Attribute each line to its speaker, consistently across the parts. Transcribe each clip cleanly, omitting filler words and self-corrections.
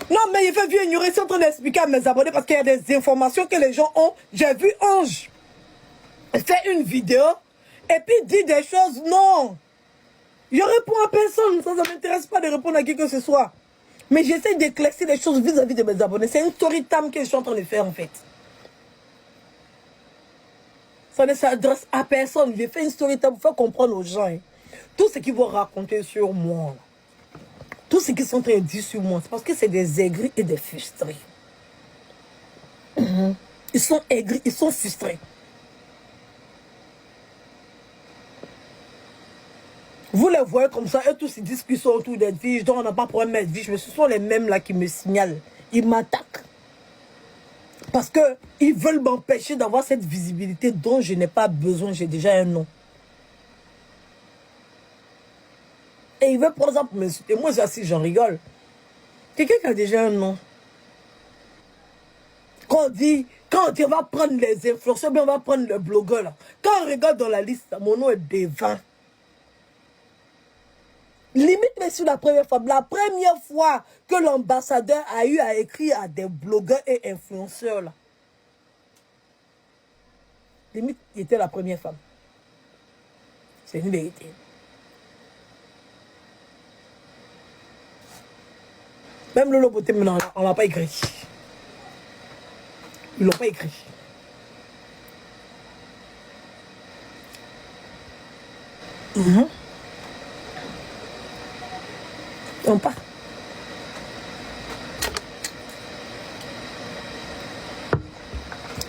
Speaker 1: Non, mais il fait vieux ignorer, c'est en train d'expliquer à mes abonnés parce qu'il y a des informations que les gens ont. J'ai vu Ange faire une vidéo et puis dit des choses. Non. Je réponds à personne. Ça ne m'intéresse pas de répondre à qui que ce soit. Mais j'essaie d'éclaircir les choses vis-à-vis de mes abonnés. C'est une story time que je suis en train de faire en fait. Ça ne s'adresse à personne. J'ai fait une story time pour faire comprendre aux gens. Hein. Tout ce qu'ils vont raconter sur moi. Tout ce qu'ils sont en train de dire sur moi. C'est parce que c'est des aigris et des frustrés. Ils sont aigris, ils sont frustrés. Vous les voyez comme ça, eux tous ils disent qu'ils sont autour des vies, donc on n'a pas de problème avec vies, mais ce sont les mêmes là qui me signalent. Ils m'attaquent. Parce qu'ils veulent m'empêcher d'avoir cette visibilité dont je n'ai pas besoin, j'ai déjà un nom. Et ils veulent par exemple m'insulter. Moi j'assis, j'en rigole. Quelqu'un qui a déjà un nom. Quand on va prendre les influenceurs, bien on va prendre le blogueur là. Quand on regarde dans la liste, mon nom est devant. Limite, mais sur la première fois que l'ambassadeur a eu à écrire à des blogueurs et influenceurs, là. Limite, il était la première femme. C'est une vérité. Même Lolo Beauté, maintenant, on ne l'a pas écrit. Ils ne l'ont pas écrit. On part.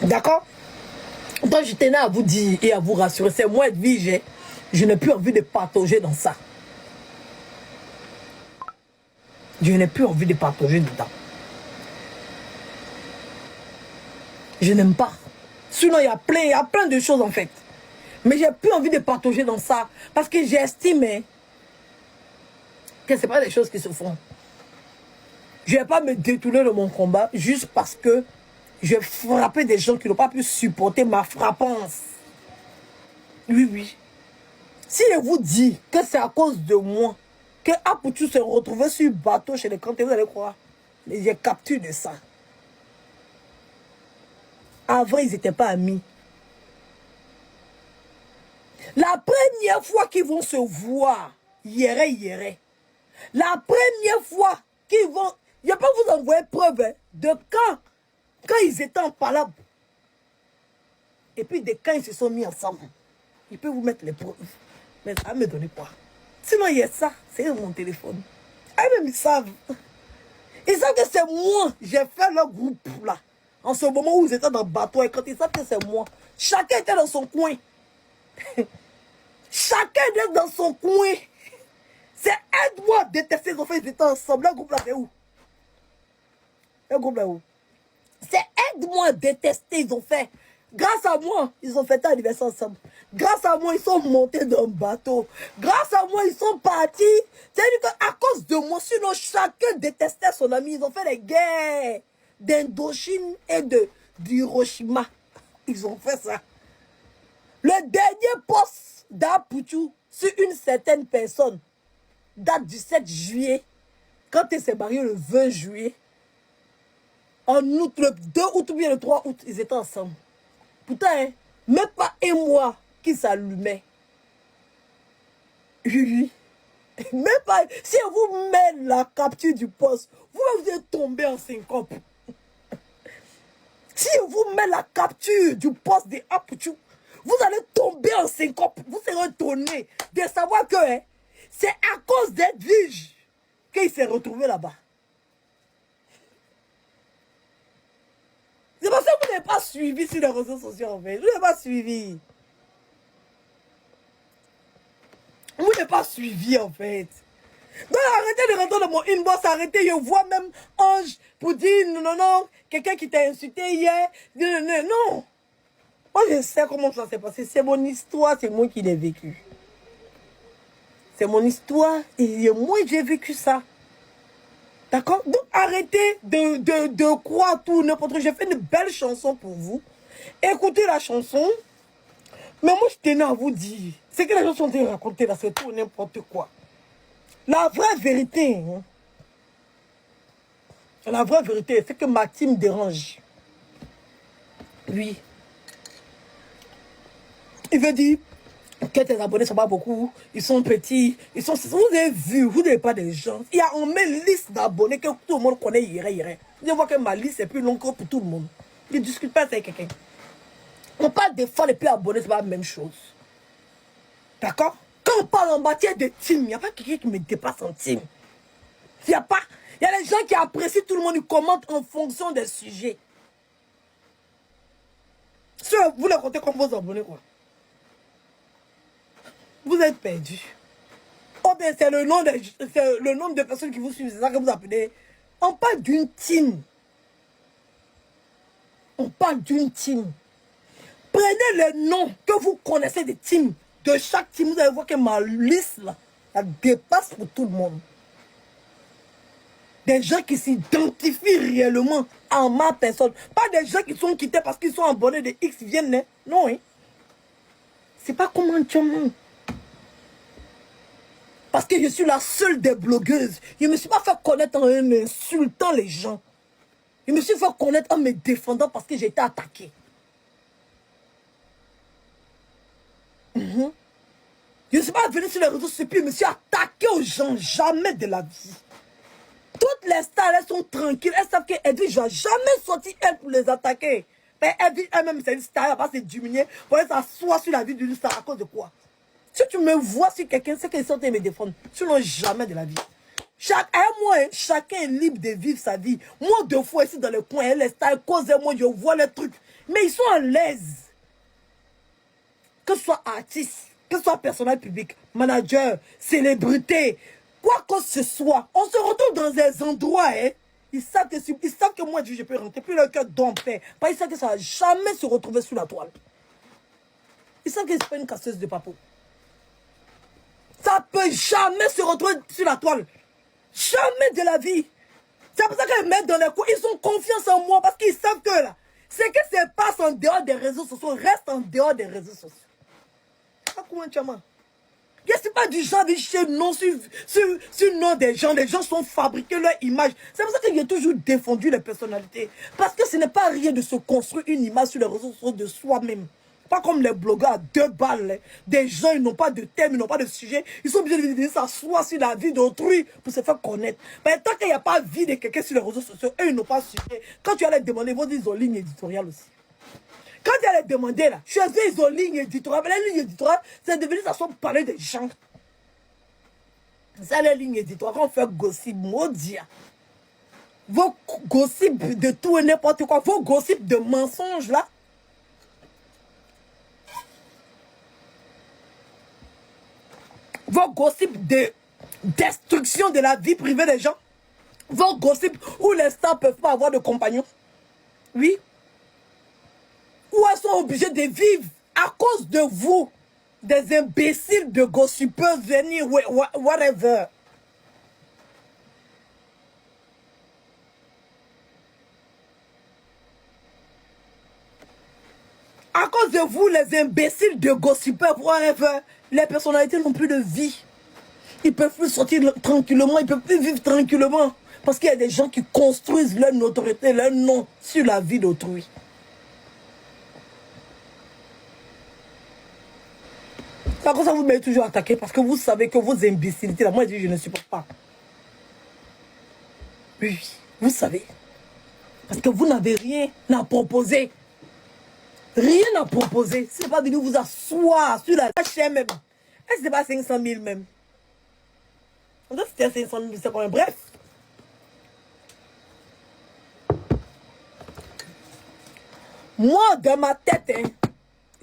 Speaker 1: D'accord? Donc je tenais à vous dire et à vous rassurer, c'est moi Edwige, je n'ai plus envie de patauger dans ça. Je n'ai plus envie de patauger dedans. Je n'aime pas. Sinon, il y a plein de choses en fait. Mais j'ai plus envie de patauger dans ça. Parce que j'estime que ce n'est pas des choses qui se font. Je ne vais pas me détourner de mon combat juste parce que je frappais des gens qui n'ont pas pu supporter ma frappance. Oui, oui. Si je vous dis que c'est à cause de moi que Apoutou s'est retrouvé sur le bateau chez les Kanté, vous allez croire. Mais j'ai capturé de ça. Avant, ils n'étaient pas amis. La première fois qu'ils vont se voir, hier. La première fois qu'ils vont... Je peux vous envoyer preuve hein, de quand ils étaient en palabre. Et puis de quand ils se sont mis ensemble. Il peut vous mettre les preuves. Mais ça ne me donne pas. Sinon, il y a ça. C'est mon téléphone. Eux-mêmes, ils savent. Ils savent que c'est moi. J'ai fait leur groupe là. En ce moment où ils étaient dans le bateau. Et quand ils savent que c'est moi. Chacun était dans son coin. Chacun était dans son coin. C'est aide-moi à détester. Ils ont fait, ils étaient ensemble. Le groupe là, c'est où? Le groupe là, où? C'est aide-moi à détester. Ils ont fait. Grâce à moi, ils ont fait un anniversaire ensemble. Grâce à moi, ils sont montés dans un bateau. Grâce à moi, ils sont partis. C'est-à-dire qu'à cause de moi, sinon chacun détestait son ami. Ils ont fait des guerres d'Indochine et d'Hiroshima. Ils ont fait ça. Le dernier poste d'Apoutou sur une certaine personne date du 7 juillet. Quand il s'est marié le 20 juillet. En août, le 2 août ou bien le 3 août, ils étaient ensemble. Putain, hein, même pas un mois qui s'allumait. Oui. Même pas. Si on vous met la capture du poste, vous allez tomber en syncope. Si on vous met la capture du poste de Apoutou, vous allez tomber en syncope. Vous serez étonné de savoir que hein, c'est à cause d'Edwige qu'il s'est retrouvé là-bas. C'est parce que vous n'avez pas suivi sur les réseaux sociaux en fait. Vous n'avez pas suivi. Vous n'avez pas suivi en fait. Donc arrêtez de rentrer dans mon inbox, arrêtez. Je vois même Ange pour dire non, quelqu'un qui t'a insulté hier. Non. Moi je sais comment ça s'est passé. C'est mon histoire, c'est moi qui l'ai vécu. C'est mon histoire et moi j'ai vécu ça. D'accord? Donc arrêtez de croire tout, n'importe quoi. J'ai fait une belle chanson pour vous. Écoutez la chanson. Mais moi je tenais à vous dire. C'est que les gens sont en train de raconter là, c'est tout n'importe quoi. La vraie vérité. Hein? La vraie vérité, c'est que ma team dérange. Oui. Il veut dire que tes abonnés ne sont pas beaucoup, ils sont petits, ils sont... Vous avez vu, vous n'avez pas des gens. Il y a on met une liste d'abonnés que tout le monde connaît, irait. Je vois que ma liste est plus longue que pour tout le monde. Je ne discute pas avec quelqu'un. On parle des fans et puis abonnés, c'est pas la même chose. D'accord? Quand on parle en matière de team, il n'y a pas quelqu'un qui me dépasse en team. Il n'y a pas. Il y a des gens qui apprécient tout le monde, ils commentent en fonction des sujets. Vous les comptez comme vos abonnés, quoi. Vous êtes perdus. Oh bien, c'est le nombre de personnes qui vous suivent, c'est ça que vous appelez. On parle d'une team. On parle d'une team. Prenez les noms que vous connaissez des teams. De chaque team, vous allez voir que ma liste, là, elle dépasse pour tout le monde. Des gens qui s'identifient réellement en ma personne. Pas des gens qui sont quittés parce qu'ils sont abonnés de X, ils viennent. Non, hein. C'est pas comment tu mens. Parce que je suis la seule des blogueuses. Je ne me suis pas fait connaître en insultant les gens. Je me suis fait connaître en me défendant parce que j'ai été attaquée. Je ne suis pas venue sur les réseaux sociaux et je me suis attaquée aux gens. Jamais de la vie. Toutes les stars, elles sont tranquilles. Elles savent qu'Edwige ne va jamais sortir elle pour les attaquer. Mais Edwige elle-même, c'est une star. Elle va pas se diminuer pour elle s'asseoir sur la vie d'une star à cause de quoi? Si tu me vois sur quelqu'un, c'est qu'elle sortait me défendre. Sinon, jamais de la vie. Chacun est libre de vivre sa vie. Moi, deux fois ici dans le coin, elle est stars, cause moi, je vois les trucs. Mais ils sont à l'aise. Que ce soit artiste, que ce soit personnel public, manager, célébrité, quoi que ce soit, on se retrouve dans des endroits, hein. Ils savent que moi, je peux rentrer, plus le cœur dompé. Ils savent que ça ne va jamais se retrouver sur la toile. Ils savent que c'est pas une casseuse de papo. Ça ne peut jamais se retrouver sur la toile. Jamais de la vie. C'est pour ça qu'ils mettent dans les coins, ils ont confiance en moi parce qu'ils savent que là, ce qui se passe en dehors des réseaux sociaux reste en dehors des réseaux sociaux. Je ne suis pas du genre de chercher non sur le nom des gens. Les gens sont fabriqués leur image. C'est pour ça que j'ai toujours défendu les personnalités. Parce que ce n'est pas rien de se construire une image sur les réseaux sociaux de soi-même. Pas comme les blogueurs à 2 balles. Hein. Des gens, ils n'ont pas de thème, ils n'ont pas de sujet. Ils sont obligés de venir s'asseoir sur la vie d'autrui pour se faire connaître. Mais tant qu'il n'y a pas de vie de quelqu'un sur les réseaux sociaux, eux, ils n'ont pas de sujet. Quand tu allais demander, ils vont dire ils ont ligne éditoriale aussi. Quand tu allais demander là, chez eux, ils ont ligne éditoriale. Mais la ligne éditoriale, c'est devenu ça soit parler des gens. C'est la ligne éditoriale. On fait gossip, maudit. Vos gossips de tout et n'importe quoi, vos gossips de mensonges là. Vos gossips de destruction de la vie privée des gens. Vos gossips où les stars ne peuvent pas avoir de compagnons. Oui. Où elles sont obligées de vivre à cause de vous. Des imbéciles de gossipeurs venir, whatever. À cause de vous, les imbéciles de gossipeurs, whatever, les personnalités n'ont plus de vie. Ils ne peuvent plus sortir tranquillement, ils ne peuvent plus vivre tranquillement. Parce qu'il y a des gens qui construisent leur notoriété, leur nom sur la vie d'autrui. Par contre, ça vous m'avez toujours attaqué parce que vous savez que vos imbécilités, là, moi je ne supporte pas. Oui, vous savez. Parce que vous n'avez rien à proposer. Rien à proposer. Ce n'est pas venir vous asseoir sur la chaîne même. Est-ce que c'est pas 500 000 même? En fait, c'était 500 000, c'est quand même bref. Moi, dans ma tête, hein,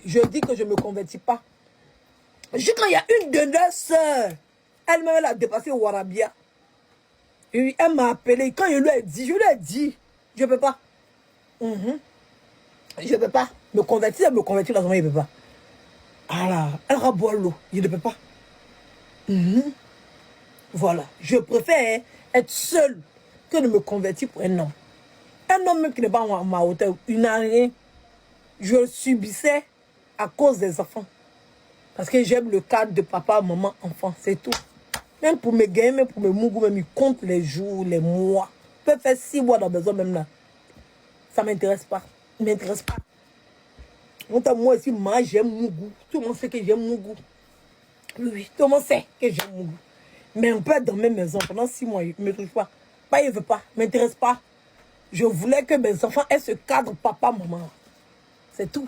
Speaker 1: je dis que je ne me convertis pas. Juste quand il y a une de leurs sœurs, elle-même, elle a dépassé Warabia. Et elle m'a appelé. Quand je lui ai dit, je ne peux pas. Je ne peux pas. Me convertir là, je ne peux pas. Alors, elle raboie l'eau. Je ne peux pas. Voilà. Je préfère être seule que de me convertir pour un homme. Un homme même qui n'est pas à ma hauteur, il n'a rien. Je le subissais à cause des enfants. Parce que j'aime le cadre de papa, maman, enfant, c'est tout. Même pour mes gains, même pour mes mougous, même ils comptent les jours, les mois. peux faire 6 mois dans la maison même là. Ça ne m'intéresse pas. Il ne m'intéresse pas. Moi aussi, moi j'aime mon goût. Tout le monde sait que j'aime mon goût. Oui, tout le monde sait que j'aime mon goût. Mais on peut être dans mes maisons pendant 6 mois, il ne me trouve pas. Pas, il ne veut pas, il ne m'intéresse pas. Je voulais que mes enfants aient ce cadre papa, maman. C'est tout.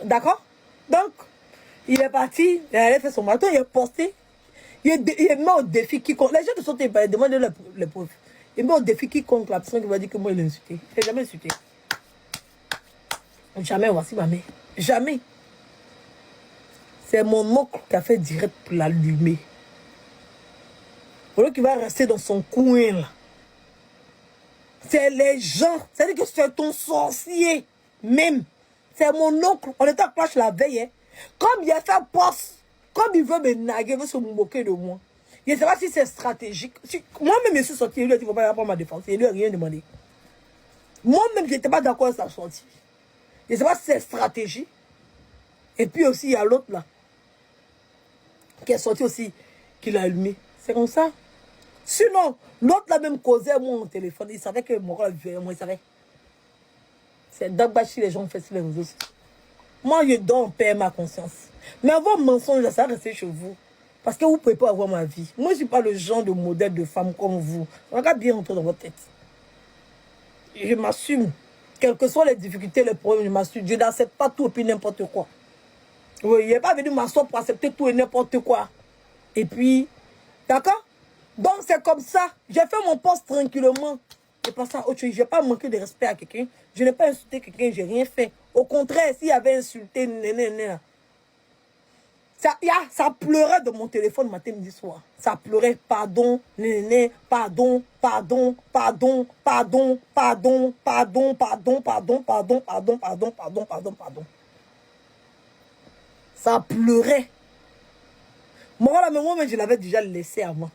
Speaker 1: D'accord? Donc, il est parti, il a fait son marathon, il est posté. Il met au défi quiconque. Les gens qui sont épargnés, demandez les preuves. Il met au défi quiconque la personne qui va dire que moi il l'a insulté. Il n'a jamais insulté. Jamais, voici ma mère. Jamais. C'est mon oncle qui a fait direct pour l'allumer. Pour lui qui va rester dans son coin là. C'est les gens. C'est-à-dire que c'est ton sorcier. Même. C'est mon oncle. On était à plage la veille. Hein. Comme il a fait poste. Comme il veut me naguer, il veut se moquer de moi. Je ne sais pas si c'est stratégique. Moi-même, je suis sorti. Il lui a dit, il ne faut pas prendre ma défense. Il ne lui a rien demandé. Moi-même, je n'étais pas d'accord avec sa sortie. Je ne sais pas si c'est stratégie. Et puis aussi, il y a l'autre là. Qui est sorti aussi. Qui l'a allumé. C'est comme ça. Sinon, l'autre l'a même causé à moi au téléphone. Il savait que mon rôle vivait. Moi, il savait. C'est d'Agbachi, les gens font sur les réseaux sociaux. Moi, je donne en paix ma conscience. Mais vos mensonges, ça reste chez vous. Parce que vous ne pouvez pas avoir ma vie. Moi, je ne suis pas le genre de modèle de femme comme vous. Regardez bien rentrer dans votre tête. Je m'assume. Quelles que soient les difficultés, les problèmes, je m'assume. Je n'accepte pas tout et puis n'importe quoi. Oui, il n'est pas venu m'asseoir pour accepter tout et n'importe quoi. Et puis, d'accord? Donc, c'est comme ça. J'ai fait mon poste tranquillement. Je pas ça autre chose. Je n'ai pas manqué de respect à quelqu'un. Je n'ai pas insulté quelqu'un. Je n'ai rien fait. Au contraire, s'il avait insulté, ça pleurait de mon téléphone matin, midi, soir. Ça pleurait, pardon, pardon, pardon, pardon, pardon, pardon, pardon, pardon, pardon, pardon, pardon, pardon, pardon, pardon, pardon. Ça pleurait. Moi, là, moi, je l'avais déjà laissé avant.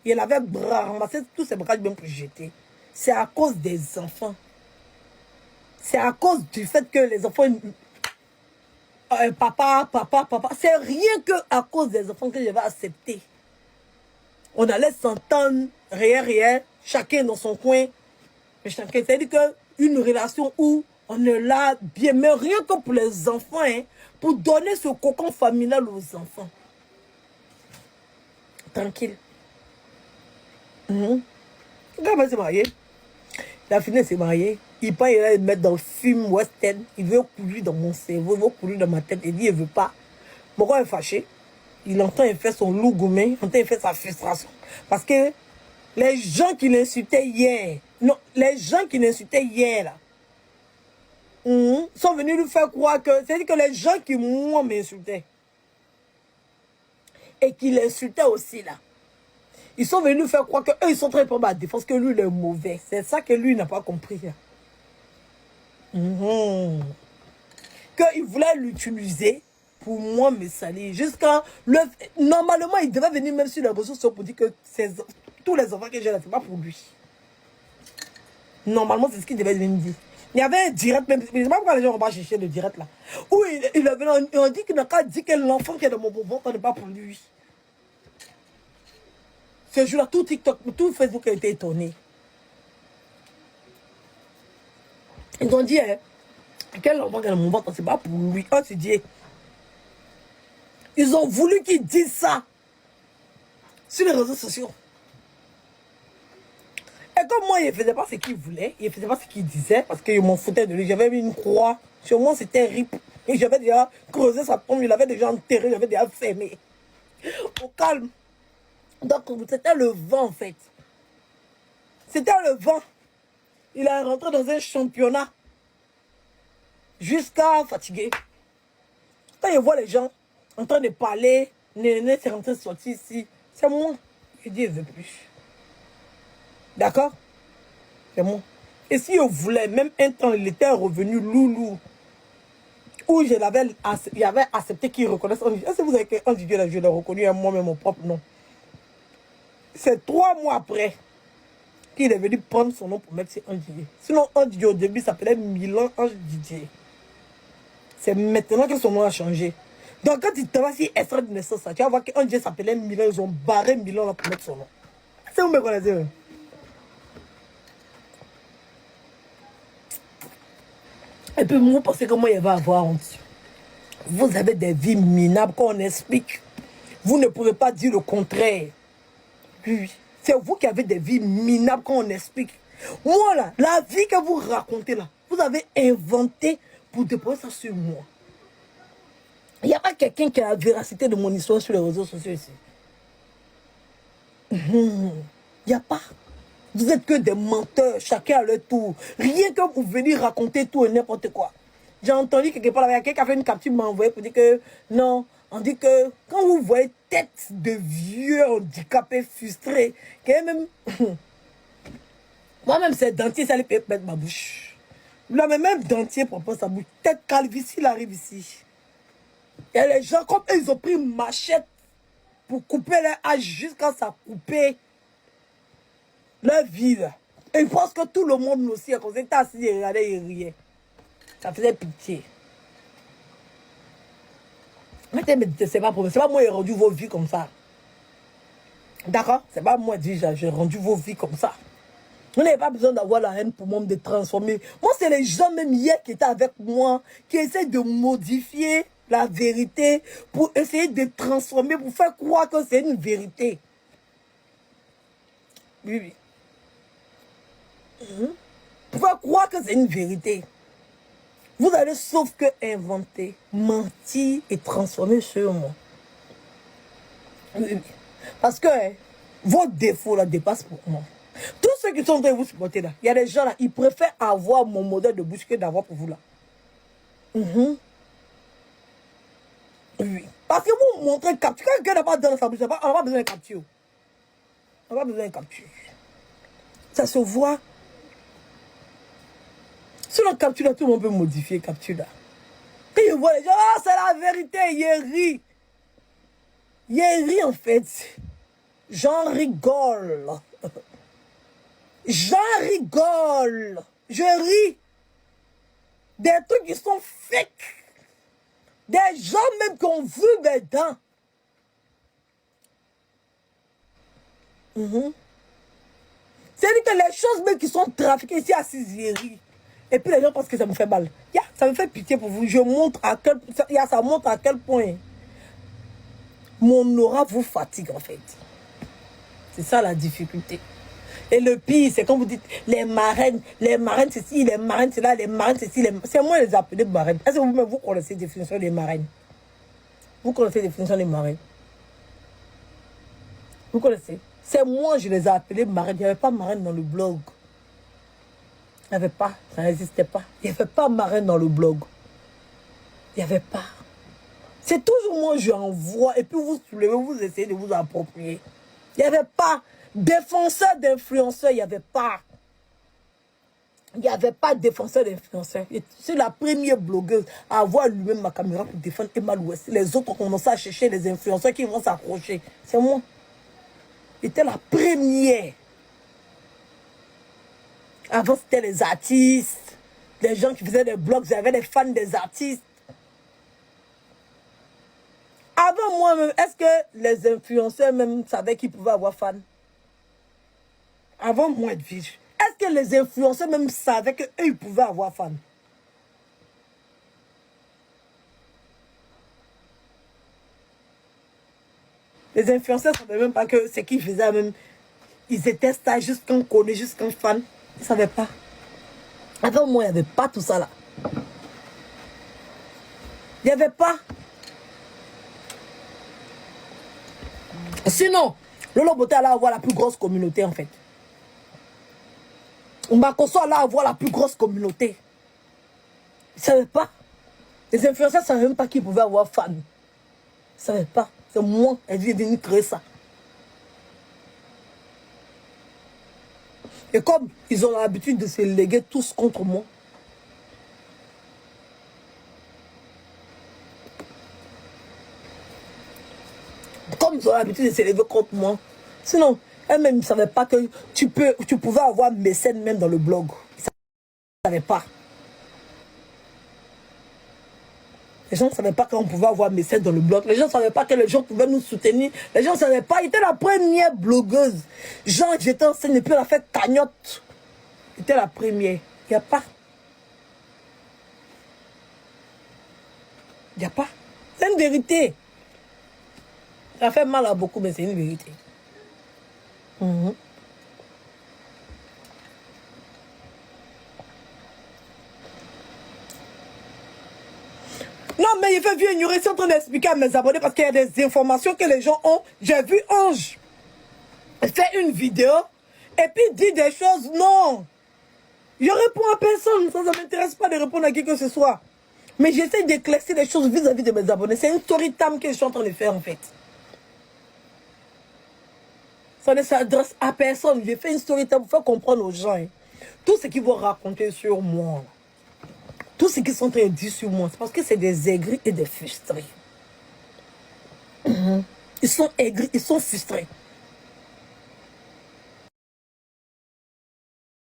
Speaker 1: Il avait ramassé tous ses bras même pour jeter. C'est à cause des enfants. C'est à cause du fait que les enfants... papa. C'est rien que à cause des enfants que je vais accepter. On allait s'entendre, réel, chacun dans son coin. Mais chacun, c'est-à-dire qu'une relation où on est là bien, mais rien que pour les enfants, hein, pour donner ce cocon familial aux enfants. Tranquille. Quand il s'est marié, il a fini de se marier. Il part, il va le mettre dans le film western. Il veut couler dans mon cerveau, il veut couler dans ma tête. Il dit, il ne veut pas. Pourquoi il est fâché? Il entend, il fait son loup gourmet, il entend, il fait sa frustration. Parce que les gens qui l'insultaient hier, non, les gens qui l'insultaient hier, là, sont venus lui faire croire que, c'est-à-dire que les gens qui, moi, m'insultaient, et qui l'insultaient aussi, là, ils sont venus lui faire croire qu'eux, ils sont très pour ma défense, que lui, il est mauvais. C'est ça que lui, n'a pas compris. Qu'il voulait l'utiliser pour moi me salir. Jusqu'à... Normalement, il devait venir même sur les réseaux sociaux pour dire que tous les enfants que j'ai là, c'est pas pour lui. Normalement, c'est ce qu'il devait venir dire. Il y avait un direct, même, je ne sais pas pourquoi les gens vont pas chercher le direct là. Où on dit qu'il n'a qu'à dire que l'enfant qui est dans mon ventre n'est pas pour lui. Ce jour-là, tout TikTok, tout Facebook a été étonné. Ils ont dit, hein, quel enfant qui est dans mon ventre, c'est pas pour lui. Oh, tu dis, ils ont voulu qu'ils disent ça sur les réseaux sociaux. Et comme moi, il ne faisait pas ce qu'il voulait, il ne faisait pas ce qu'il disait, parce que je m'en foutais de lui. J'avais mis une croix. Sur moi, c'était rip. Et j'avais déjà creusé sa tombe, il l'avait déjà enterré, j'avais déjà fermé. Au calme. Donc, c'était le vent, en fait. C'était le vent. Il est rentré dans un championnat. Jusqu'à fatiguer. Quand je vois les gens en train de parler, Néné, c'est rentré sortir ici. C'est moi. Je dis, je ne veux plus. D'accord? C'est moi. Et si je voulais, même un temps, il était revenu loulou. Où il avait accepté qu'il reconnaisse Andy. Est-ce que vous avez que Andy Dieu, je l'ai reconnu à moi-même, mon propre nom? C'est 3 mois après qu'il est venu prendre son nom pour mettre sur Andy Dieu. Sinon, Andy Dieu, au début, s'appelait Milan Ange Didier. C'est maintenant que son nom a changé. Donc, quand tu travailles sur extrait de naissance, tu vas voir qu'Andy Dieu s'appelait Milan. Ils ont barré Milan là pour mettre son nom. C'est vous me connaissez. Et puis vous pensez que moi il va avoir honte. Vous avez des vies minables qu'on explique. Vous ne pouvez pas dire le contraire. Oui. C'est vous qui avez des vies minables qu'on explique. Moi là, la vie que vous racontez là, vous avez inventé pour déposer ça sur moi. Il n'y a pas quelqu'un qui a la véracité de mon histoire sur les réseaux sociaux ici. Il n'y a pas. Vous êtes que des menteurs, chacun à leur tour. Rien que vous venir raconter tout et n'importe quoi. J'ai entendu quelque part, il y a quelqu'un qui a fait une capture, m'a envoyé pour dire que non, on dit que quand vous voyez tête de vieux handicapés frustrés, que même moi-même c'est dentier, ça allait mettre ma bouche. Là, même dentier propose sa bouche. Tête calvitie, il arrive ici. Et les gens, comme eux, ils ont pris une machette pour couper leur âge jusqu'à ça couper leur vie. Et ils pensent que tout le monde aussi, quand ils étaient assis et regardaient, ils riaient. Ça faisait pitié. Mais c'est pas pour moi. C'est pas moi qui ai rendu vos vies comme ça. D'accord? C'est pas moi qui j'ai rendu vos vies comme ça. Vous n'avez pas besoin d'avoir la haine pour moi de transformer. Moi, c'est les gens même hier qui étaient avec moi, qui essaient de modifier la vérité pour essayer de transformer, pour faire croire que c'est une vérité. Oui, oui. Pour faire croire que c'est une vérité. Vous allez sauf que inventer, mentir et transformer sur moi. Oui, oui. Parce que vos défauts là dépassent pour moi. Tous ceux qui sont en train de vous supporter là, il y a des gens là, ils préfèrent avoir mon modèle de bouche que d'avoir pour vous là. Oui. Parce que vous montrez une capture. Quand quelqu'un n'a pas dans sa bouche, on n'a pas besoin de capture. On n'a pas besoin de capture. Ça se voit. Sur la capture là, tout le monde peut modifier la capture là. Quand ils voient les gens, ah, c'est la vérité, ils rient. Ils rient en fait. J'en rigole. J'en rigole. Je ris. Des trucs qui sont fake. Des gens même qui ont vu mes dents. C'est-à-dire que les choses même qui sont trafiquées ici à Cizierie. Et puis les gens pensent que ça me fait mal. Ça me fait pitié pour vous. Je montre à quel point, ça montre à quel point mon aura vous fatigue en fait. C'est ça la difficulté. Et le pire, c'est quand vous dites les marraines ceci, les marraines cela, les marraines ceci, c'est moi les appeler marraines. Est-ce que vous-même vous connaissez la définition des marraines? Vous connaissez la définition des marraines? Vous connaissez? C'est moi, je les ai appelés marraines. Il n'y avait pas marraine dans le blog. Il n'y avait pas, ça n'existait pas. Il n'y avait pas marraine dans le blog. Il n'y avait pas. C'est toujours moi, je envoie et puis vous soulevez, vous essayez de vous approprier. Il n'y avait pas défenseur d'influenceurs, il n'y avait pas. Il n'y avait pas défenseur d'influenceurs. C'est la première blogueuse à avoir lui-même ma caméra pour défendre Emma Louest. Les autres ont commencé à chercher les influenceurs qui vont s'accrocher. C'est moi. J'étais la première. Avant, c'était les artistes, les gens qui faisaient des blogs, j'avais des fans des artistes. Avant moi-même, est-ce que les influenceurs même savaient qu'ils pouvaient avoir fans? Avant moi, Edwige, est-ce que les influenceurs même savaient qu'eux, ils pouvaient avoir fans? Les influenceurs ne savaient même pas que ce qu'ils faisaient même. Ils étaient ça jusqu'en connaît, jusqu'en fan. Ils ne savaient pas. Avant moi, il n'y avait pas tout ça là. Il n'y avait pas. Sinon, Lolo Boté allait avoir la plus grosse communauté en fait. Mbakosso allait avoir la plus grosse communauté. Ils ne savaient pas. Les influenceurs ne savaient même pas qu'ils pouvaient avoir fans. Ils ne savaient pas. C'est moi, elle est venue créer ça. Et comme ils ont l'habitude de se léguer tous contre moi, comme ils ont l'habitude de se lever contre moi, sinon, elles-mêmes ne savaient pas que tu pouvais avoir mécène même dans le blog. Ils ne savaient pas. Les gens ne savaient pas qu'on pouvait avoir mes dans le blog. Les gens ne savaient pas que les gens pouvaient nous soutenir. Les gens ne savaient pas. J'étais la première blogueuse. Genre, j'étais en scène et puis elle a fait cagnotte. J'étais la première. Il n'y a pas. Il n'y a pas. C'est une vérité. Ça fait mal à beaucoup, mais c'est une vérité. Non, mais il fait vieux ignorer, c'est en train d'expliquer à mes abonnés parce qu'il y a des informations que les gens ont. J'ai vu Ange faire une vidéo et puis dire des choses. Non. Je réponds à personne. Ça ne m'intéresse pas de répondre à qui que ce soit. Mais j'essaie d'éclaircir les choses vis-à-vis de mes abonnés. C'est une story time que je suis en train de faire en fait. Ça ne s'adresse à personne. J'ai fait une story time pour faire comprendre aux gens. Tout ce qu'ils vont raconter sur moi. Tout ce qu'ils sont en train de dire sur moi, c'est parce que c'est des aigris et des frustrés. Ils sont aigris, ils sont frustrés.